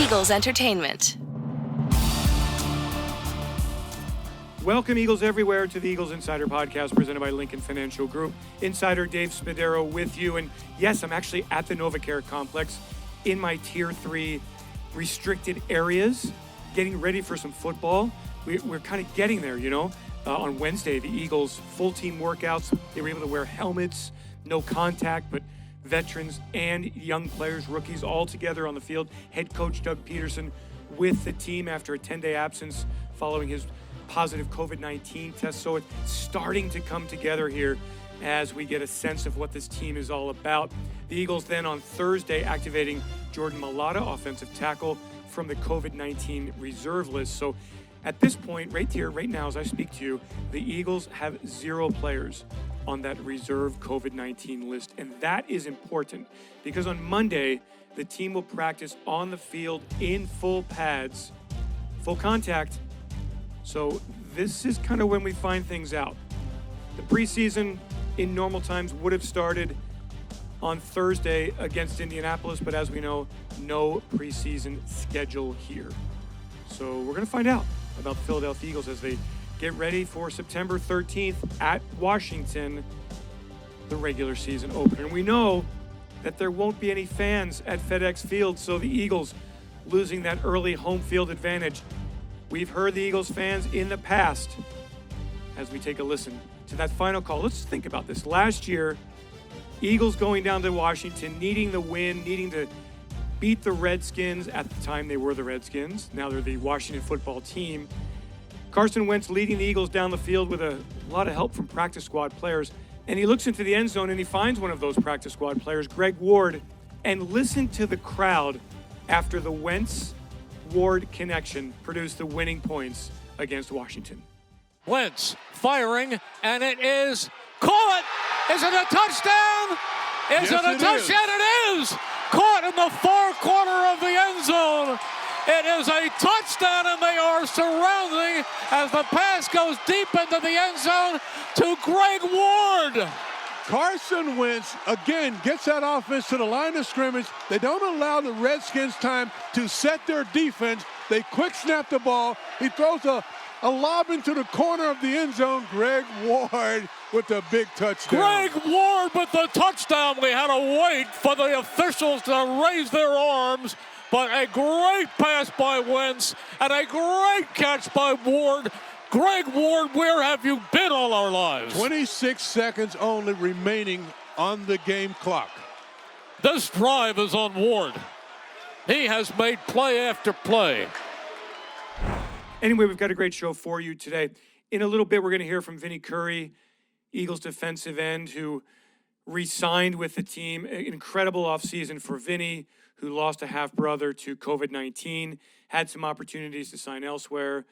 Eagles Entertainment. Welcome, Eagles everywhere, to the Eagles Insider Podcast presented by Lincoln Financial Group. Insider Dave Spadaro with you. And yes, I'm actually at the NovaCare Complex in my Tier 3 restricted areas, getting ready for some football. We're kind of getting there, on Wednesday, the Eagles full team workouts. They were able to wear helmets, no contact, but veterans and young players, rookies, all together on the field. Head coach Doug Pederson with the team after a 10-day absence following his positive COVID-19 test. So it's starting to come together here as we get a sense of what this team is all about. The Eagles then on Thursday activating Jordan Mailata, offensive tackle, from the COVID-19 reserve list. So at this point, right here, right now, as I speak to you, the Eagles have 0 players on that reserve COVID-19 list. And that is important because on Monday, the team will practice on the field in full pads, full contact. So this is kind of when we find things out. The preseason in normal times would have started on Thursday against Indianapolis, but as we know, no preseason schedule here. So we're going to find out about the Philadelphia Eagles as they get ready for September 13th at Washington, the regular season opener. And we know that there won't be any fans at FedEx Field, so the Eagles losing that early home field advantage. We've heard the Eagles fans in the past as we take a listen to that final call. Let's think about this. Last year, Eagles going down to Washington, needing the win, needing to beat the Redskins. At the time, they were the Redskins. Now they're the Washington football team. Carson Wentz leading the Eagles down the field with a lot of help from practice squad players. And he looks into the end zone and he finds one of those practice squad players, Greg Ward, and listen to the crowd after the Wentz-Ward connection produced the winning points against Washington. Wentz firing, and it is caught. Is it a touchdown? Is it a touchdown? It is caught in the far corner of the end zone. It is a touchdown, and they are surrounding as the pass goes deep into the end zone to Greg Ward. Carson Wentz, again, gets that offense to the line of scrimmage. They don't allow the Redskins time to set their defense. They quick snap the ball. He throws a lob into the corner of the end zone. Greg Ward with a big touchdown. Greg Ward with the touchdown. We had to wait for the officials to raise their arms. But a great pass by Wentz and a great catch by Ward. Greg Ward, where have you been all our lives? 26 seconds only remaining on the game clock. This drive is on Ward. He has made play after play. Anyway, we've got a great show for you today. In a little bit, we're going to hear from Vinny Curry, Eagles defensive end, who re-signed with the team. An incredible offseason for Vinny, who lost a half-brother to COVID-19, had some opportunities to sign elsewhere,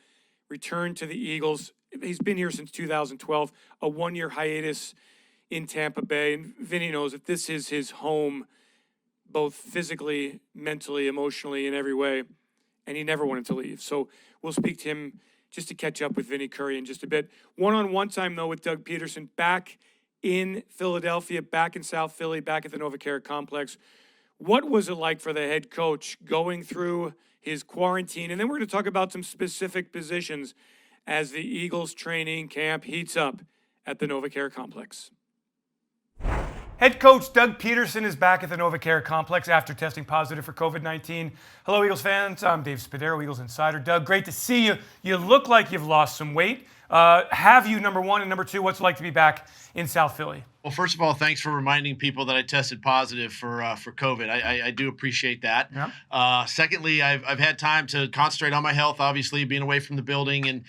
returned to the Eagles. He's been here since 2012, a one-year hiatus in Tampa Bay. And Vinny knows that this is his home, both physically, mentally, emotionally, in every way. And he never wanted to leave. So we'll speak to him just to catch up with Vinny Curry in just a bit. One-on-one time, though, with Doug Pederson back in Philadelphia, back in South Philly, back at the NovaCare Complex. What was it like for the head coach going through his quarantine? And then we're going to talk about some specific positions as the Eagles training camp heats up at the NovaCare Complex. Head coach Doug Pederson is back at the NovaCare Complex after testing positive for COVID-19. Hello, Eagles fans. I'm Dave Spadaro, Eagles Insider. Doug, great to see you. You look like you've lost some weight. Have you, number one, and number two, what's it like to be back in South Philly? Well, first of all, thanks for reminding people that I tested positive for COVID. I do appreciate that. Yeah. Secondly, I've had time to concentrate on my health, obviously being away from the building and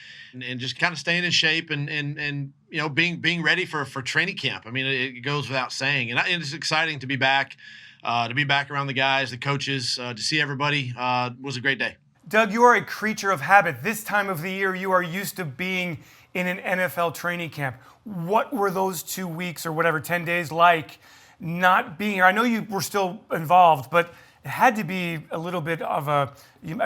just kind of staying in shape and being ready for training camp. I mean, it goes without saying, and it's exciting to be back around the guys, the coaches, to see everybody. Was a great day. Doug, you are a creature of habit. This time of the year, you are used to being in an NFL training camp. What were those 2 weeks or whatever, 10 days like not being here? I know you were still involved, but it had to be a little bit of a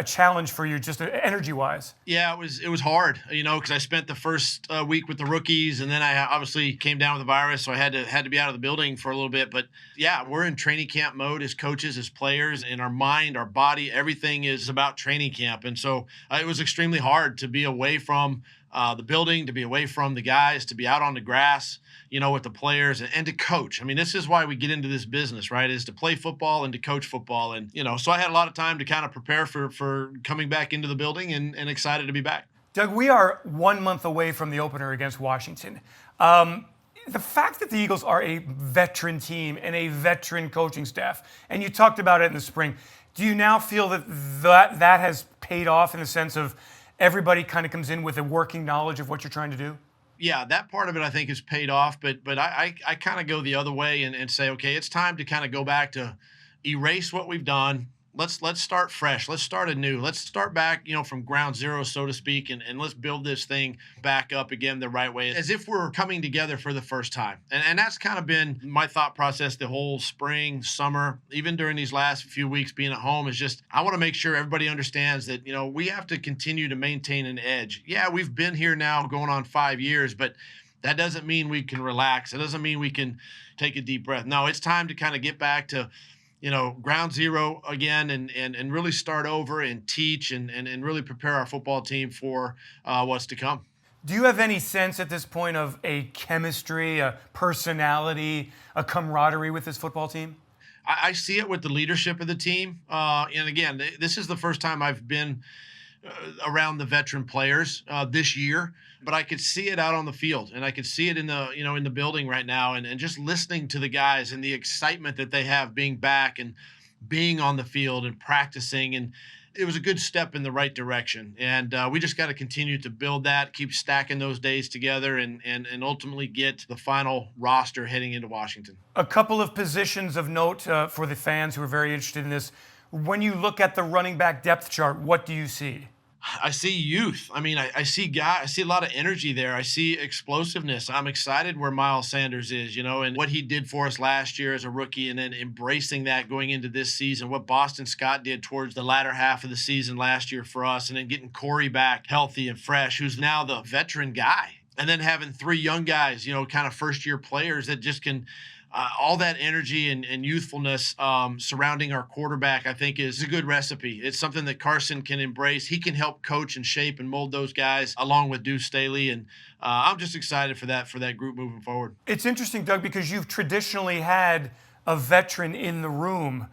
challenge for you, just energy-wise. Yeah, it was hard, because I spent the first week with the rookies, and then I obviously came down with the virus, so I had to be out of the building for a little bit. But yeah, we're in training camp mode as coaches, as players, and our mind, our body, everything is about training camp. And so it was extremely hard to be away from the building, to be away from the guys, to be out on the grass, with the players and to coach. I mean, this is why we get into this business, right? Is to play football and to coach football. And, so I had a lot of time to kind of prepare for coming back into the building and excited to be back. Doug, we are 1 month away from the opener against Washington. The fact that the Eagles are a veteran team and a veteran coaching staff, and you talked about it in the spring, do you now feel that has paid off in the sense of everybody kind of comes in with a working knowledge of what you're trying to do? Yeah, that part of it I think has paid off, but I kind of go the other way and say, okay, it's time to kind of go back to erase what we've done. Let's start fresh. Let's start anew. Let's start back, from ground zero, so to speak, and let's build this thing back up again the right way, as if we're coming together for the first time. And that's kind of been my thought process the whole spring, summer, even during these last few weeks being at home, is just I want to make sure everybody understands that, we have to continue to maintain an edge. Yeah, we've been here now going on 5 years, but that doesn't mean we can relax. It doesn't mean we can take a deep breath. No, it's time to kind of get back to ground zero again and really start over and teach and really prepare our football team for what's to come. Do you have any sense at this point of a chemistry, a personality, a camaraderie with this football team? I see it with the leadership of the team. And again, this is the first time I've been around the veteran players this year, but I could see it out on the field, and I could see it in the in the building right now, and just listening to the guys and the excitement that they have being back and being on the field and practicing, and it was a good step in the right direction. And we just got to continue to build that, keep stacking those days together, and ultimately get the final roster heading into Washington. A couple of positions of note for the fans who are very interested in this. When you look at the running back depth chart, what do you see? I see youth. I mean, I see guys. I see a lot of energy there. I see explosiveness. I'm excited where Miles Sanders is, and what he did for us last year as a rookie, and then embracing that going into this season. What Boston Scott did towards the latter half of the season last year for us, and then getting Corey back healthy and fresh, who's now the veteran guy. And then having three young guys, kind of first-year players that just can all that energy and youthfulness surrounding our quarterback, I think, is a good recipe. It's something that Carson can embrace. He can help coach and shape and mold those guys along with Deuce Staley. And I'm just excited for that group moving forward. It's interesting, Doug, because you've traditionally had a veteran in the room.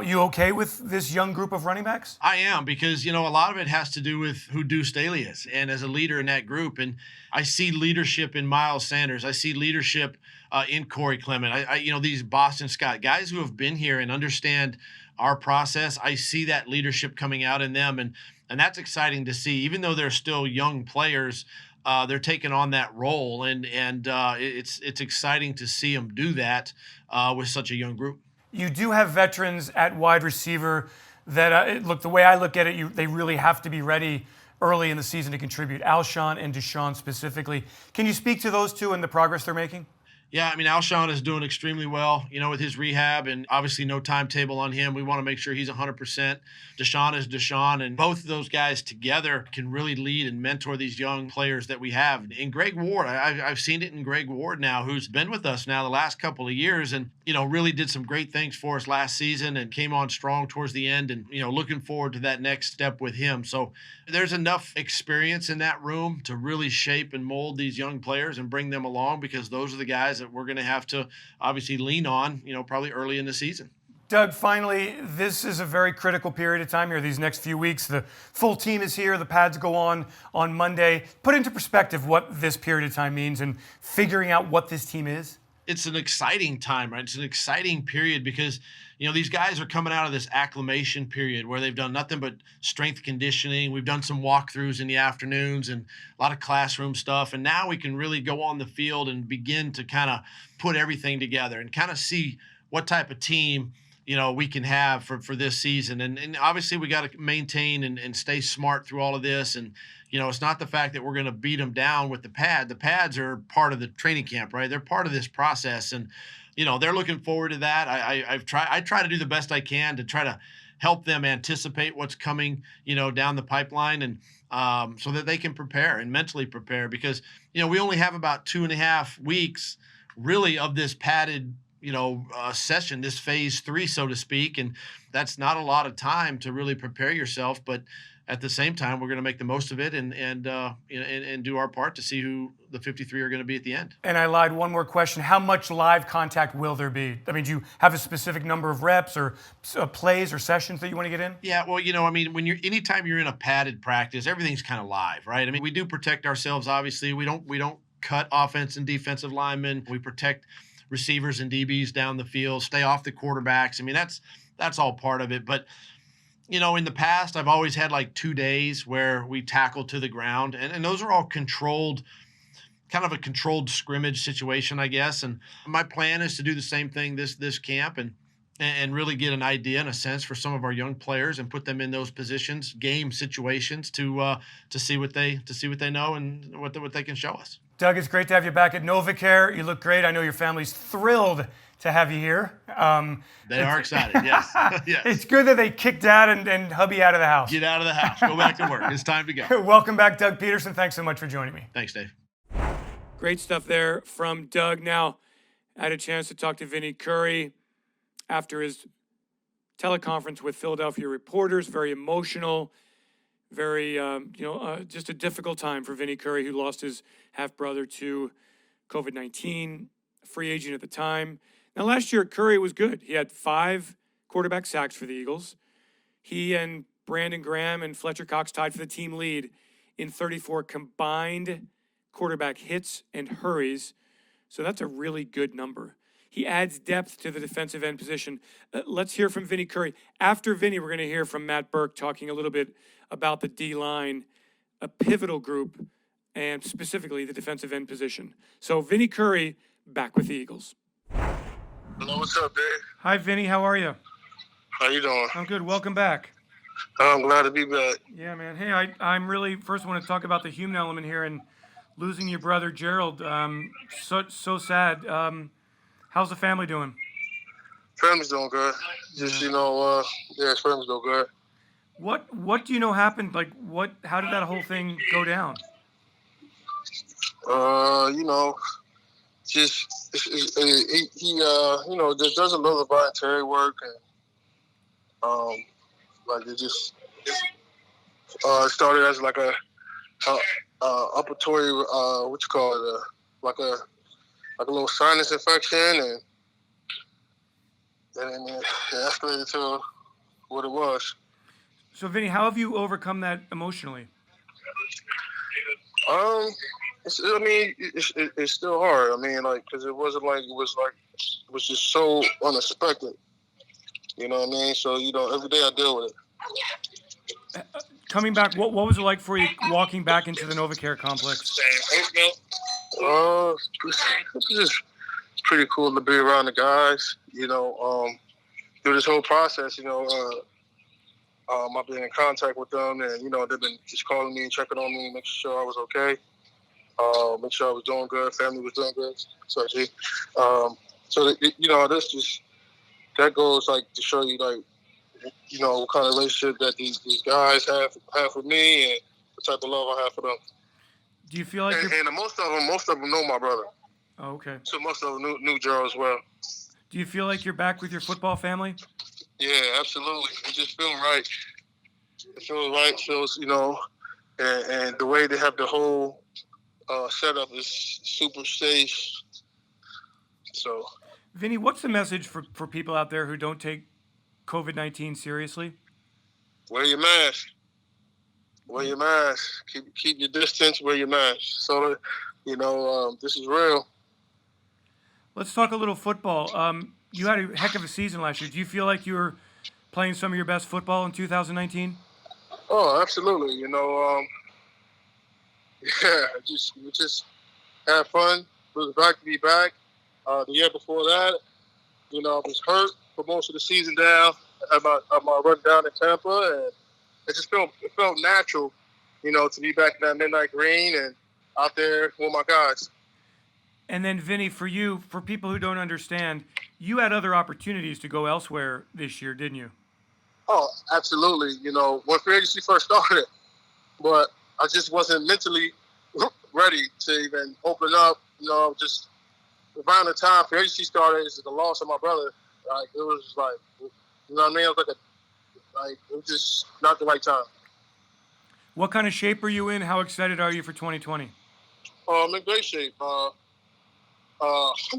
You okay with this young group of running backs? I am, because, a lot of it has to do with who Deuce Staley is and as a leader in that group. And I see leadership in Miles Sanders. I see leadership in Corey Clement. These Boston Scott guys who have been here and understand our process. I see that leadership coming out in them. And that's exciting to see. Even though they're still young players, they're taking on that role. And it's exciting to see them do that with such a young group. You do have veterans at wide receiver that, look, the way I look at it, they really have to be ready early in the season to contribute. Alshon and Deshaun specifically. Can you speak to those two and the progress they're making? Yeah, I mean, Alshon is doing extremely well, with his rehab, and obviously no timetable on him. We want to make sure he's 100%. Deshaun is Deshaun, and both of those guys together can really lead and mentor these young players that we have. And Greg Ward, I've seen it in Greg Ward now, who's been with us now the last couple of years and, really did some great things for us last season and came on strong towards the end, and, looking forward to that next step with him. So there's enough experience in that room to really shape and mold these young players and bring them along, because those are the guys that we're going to have to obviously lean on, probably early in the season. Doug, finally, this is a very critical period of time here, these next few weeks. The full team is here. The pads go on Monday. Put into perspective what this period of time means and figuring out what this team is. It's an exciting time, right? It's an exciting period because, these guys are coming out of this acclimation period where they've done nothing but strength conditioning. We've done some walkthroughs in the afternoons and a lot of classroom stuff. And now we can really go on the field and begin to kind of put everything together and kind of see what type of team, we can have for this season. And obviously we got to maintain and stay smart through all of this. And, it's not the fact that we're going to beat them down with the pad. The pads are part of the training camp, right? They're part of this process. And, they're looking forward to that. I try to do the best I can to try to help them anticipate what's coming, down the pipeline, and so that they can prepare and mentally prepare, because, we only have about 2.5 weeks really of this padded, session, this phase 3, so to speak. And that's not a lot of time to really prepare yourself. But at the same time, we're going to make the most of it and do our part to see who the 53 are going to be at the end. And I lied. One more question. How much live contact will there be? I mean, do you have a specific number of reps or plays or sessions that you want to get in? Yeah, well, anytime you're in a padded practice, everything's kind of live, right? I mean, we do protect ourselves, obviously. We don't cut offense and defensive linemen. We protect receivers and DBs down the field, stay off the quarterbacks. I mean, that's all part of it. But in the past, I've always had like 2 days where we tackle to the ground, and those are all controlled, kind of a controlled scrimmage situation, I guess. And my plan is to do the same thing this camp and really get an idea and a sense for some of our young players and put them in those positions, game situations, to see what they know and what they can show us. Doug, it's great to have you back at NovaCare. You look great. I know your family's thrilled to have you here. They are excited, yes. Yes. It's good that they kicked Dad and hubby out of the house. Get out of the house. Go back to work. It's time to go. Welcome back, Doug Pederson. Thanks so much for joining me. Thanks, Dave. Great stuff there from Doug. Now, I had a chance to talk to Vinny Curry after his teleconference with Philadelphia reporters. Very emotional, very, just a difficult time for Vinny Curry, who lost his half-brother to COVID-19, free agent at the time. Now, last year, Curry was good. He had 5 quarterback sacks for the Eagles. He and Brandon Graham and Fletcher Cox tied for the team lead in 34 combined quarterback hits and hurries. So that's a really good number. He adds depth to the defensive end position. Let's hear from Vinny Curry. After Vinny, we're going to hear from Matt Burke talking a little bit about the D-line, a pivotal group, and specifically the defensive end position. So Vinny Curry, back with the Eagles. Hello, what's up, Dave? Hi, Vinny. How are you? How you doing? I'm good. Welcome back. I'm glad to be back. Yeah, man. Hey, I'm really first want to talk about the human element here and losing your brother Gerald. So sad. How's the family doing? Family's doing good. Just family's doing good. What do you know happened? Like how did that whole thing go down? He does a little voluntary work, and it started as like a operatory, like a little sinus infection, and it escalated to what it was. So, Vinny, how have you overcome that emotionally? It's still hard. I mean, because it wasn't like it was just so unexpected. You know what I mean? So, every day I deal with it. Coming back, what was it like for you walking back into the NovaCare Complex? It's just pretty cool to be around the guys. Through this whole process, I've been in contact with them, and they've been just calling me, checking on me, making sure I was okay, make sure I was doing good, family was doing good. That goes to show you what kind of relationship that these guys have with me, and the type of love I have for them. Do you feel like and most of them know my brother. Oh, okay. So most of them knew Joe as well. Do you feel like you're back with your football family? Yeah, absolutely. It just feels right. It feels right. Feels, and the way they have the whole setup is super safe. So, Vinny, what's the message for people out there who don't take COVID-19 seriously? Wear your mask. Wear your mask. Keep your distance. Wear your mask. So, this is real. Let's talk a little football. You had a heck of a season last year. Do you feel like you were playing some of your best football in 2019? Oh, absolutely. We just had fun. It was back to be back. The year before that, I was hurt for most of the season down. I had my run down in Tampa, and it felt natural, to be back in that midnight green and out there with my guys. And then, Vinny, for you, for people who don't understand, you had other opportunities to go elsewhere this year, didn't you? Oh, absolutely. When free agency first started, but I just wasn't mentally ready to even open up. Just around the time free agency started, it's the loss of my brother. Like, it was like, you know what I mean? It was it was just not the right time. What kind of shape are you in? How excited are you for 2020? I'm in great shape. I'm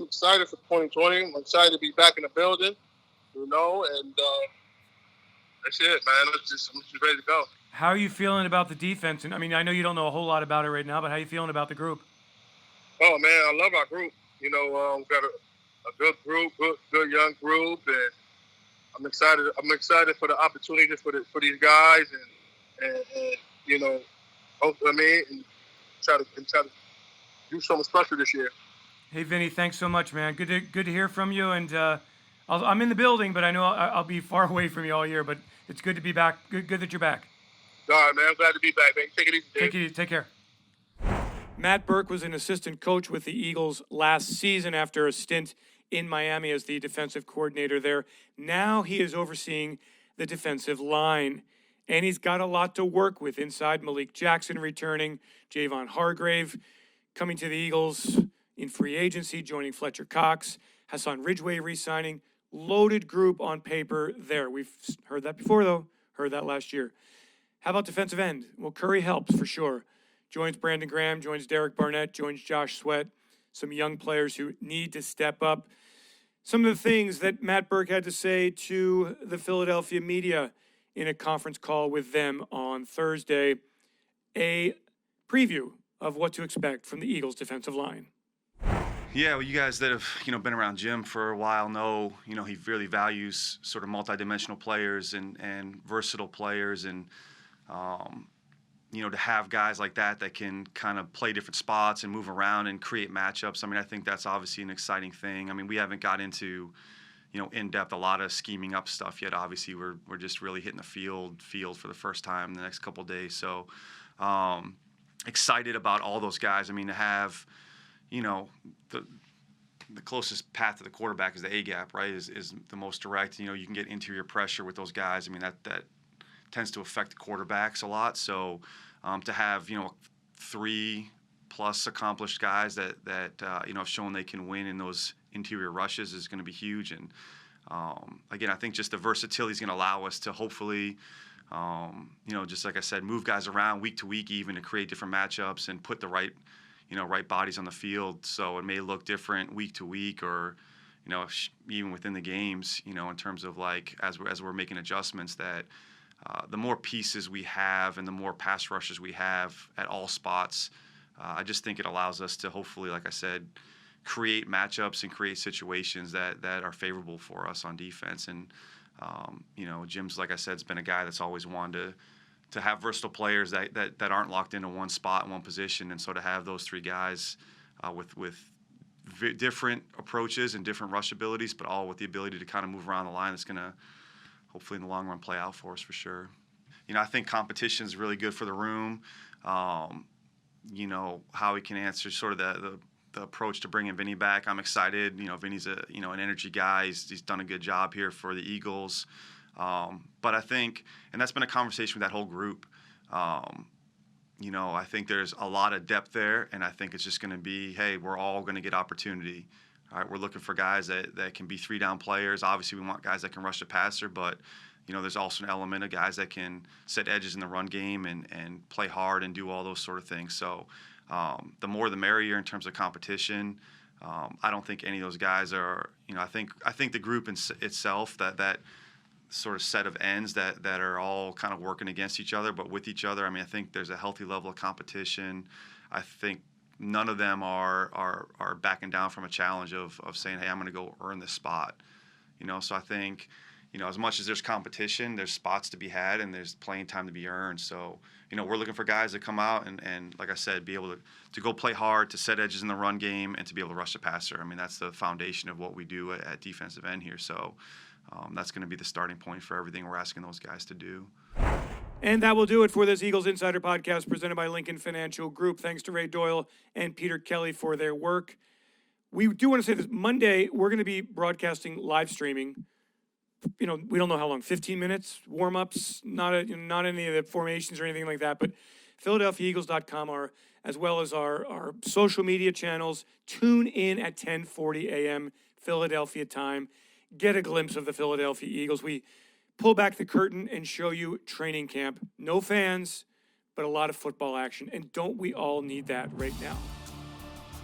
excited for 2020. I'm excited to be back in the building, and that's it, man. I'm just ready to go. How are you feeling about the defense? And I mean, I know you don't know a whole lot about it right now, but how are you feeling about the group? Oh, man, I love our group. We've got a good group, good young group, and I'm excited. I'm excited for the opportunity for these guys, and and try to do something special this year. Hey, Vinny, thanks so much, man. Good to hear from you. And I'm in the building, but I know I'll be far away from you all year. But it's good to be back. Good that you're back. All right, man. I'm glad to be back, man. Take it easy, Dave. Take care. Matt Burke was an assistant coach with the Eagles last season after a stint in Miami as the defensive coordinator there. Now he is overseeing the defensive line, and he's got a lot to work with inside. Malik Jackson returning, Javon Hargrave coming to the Eagles in free agency, joining Fletcher Cox, Hassan Ridgeway re-signing. Loaded group on paper there. We've heard that before, though. Heard that last year. How about defensive end? Well, Curry helps for sure. Joins Brandon Graham, joins Derek Barnett, joins Josh Sweat. Some young players who need to step up. Some of the things that Matt Burke had to say to the Philadelphia media in a conference call with them on Thursday. A preview of what to expect from the Eagles defensive line. Yeah, well, you guys that have been around Jim for a while know he really values sort of multidimensional players and versatile players, and to have guys like that can kind of play different spots and move around and create matchups. I mean, I think that's obviously an exciting thing. I mean, we haven't got into in depth a lot of scheming up stuff yet. Obviously, we're just really hitting the field for the first time in the next couple of days. So excited about all those guys. I mean, to have the closest path to the quarterback is the A gap, right? Is the most direct. You can get interior pressure with those guys. I mean, that tends to affect the quarterbacks a lot. So to have 3+ accomplished guys that have shown they can win in those interior rushes is going to be huge. And again, I think just the versatility is going to allow us to hopefully just like I said, move guys around week to week, even to create different matchups and put the right bodies on the field. So it may look different week to week, or even within the games, in terms of like as we're making adjustments, that the more pieces we have and the more pass rushes we have at all spots, I just think it allows us to hopefully, like I said, create matchups and create situations that are favorable for us on defense. And Jim's, like I said, has been a guy that's always wanted to have versatile players that aren't locked into one spot and one position. And so to have those three guys with different approaches and different rush abilities, but all with the ability to kind of move around the line, that's going to hopefully in the long run play out for us for sure. I think competition is really good for the room. How he can answer sort of the approach to bringing Vinny back. I'm excited. Vinny's an energy guy. He's done a good job here for the Eagles. But I think, and that's been a conversation with that whole group, I think there's a lot of depth there, and I think it's just going to be, hey, we're all going to get opportunity. All right, we're looking for guys that can be 3-down players. Obviously, we want guys that can rush the passer, but, there's also an element of guys that can set edges in the run game and play hard and do all those sort of things. So the more the merrier in terms of competition. I don't think any of those guys are, I think the group itself, that sort of set of ends that are all kind of working against each other, but with each other. I mean, I think there's a healthy level of competition. I think none of them are backing down from a challenge of saying, hey, I'm going to go earn this spot. So I think, as much as there's competition, there's spots to be had and there's playing time to be earned. So, we're looking for guys that come out and like I said, be able to go play hard, to set edges in the run game, and to be able to rush the passer. I mean, that's the foundation of what we do at defensive end here. So that's going to be the starting point for everything we're asking those guys to do. And that will do it for this Eagles Insider Podcast presented by Lincoln Financial Group. Thanks to Ray Doyle and Peter Kelly for their work. We do want to say this. Monday, we're going to be broadcasting live streaming. We don't know how long, 15 minutes, warm-ups, not any of the formations or anything like that, but PhiladelphiaEagles.com, as well as our social media channels. Tune in at 10:40 a.m. Philadelphia time. Get a glimpse of the Philadelphia Eagles. We pull back the curtain and show you training camp. No fans, but a lot of football action. And don't we all need that right now?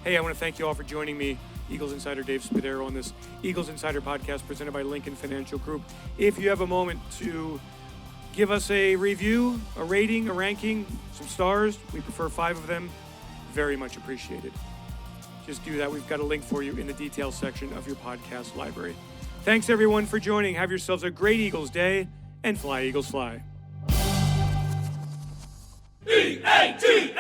Hey, I want to thank you all for joining me, Eagles Insider Dave Spadaro, on this Eagles Insider podcast presented by Lincoln Financial Group. If you have a moment to give us a review, a rating, a ranking, some stars, we prefer 5 of them, very much appreciated. Just do that. We've got a link for you in the details section of your podcast library. Thanks, everyone, for joining. Have yourselves a great Eagles day, and fly, Eagles, fly. EAGLESE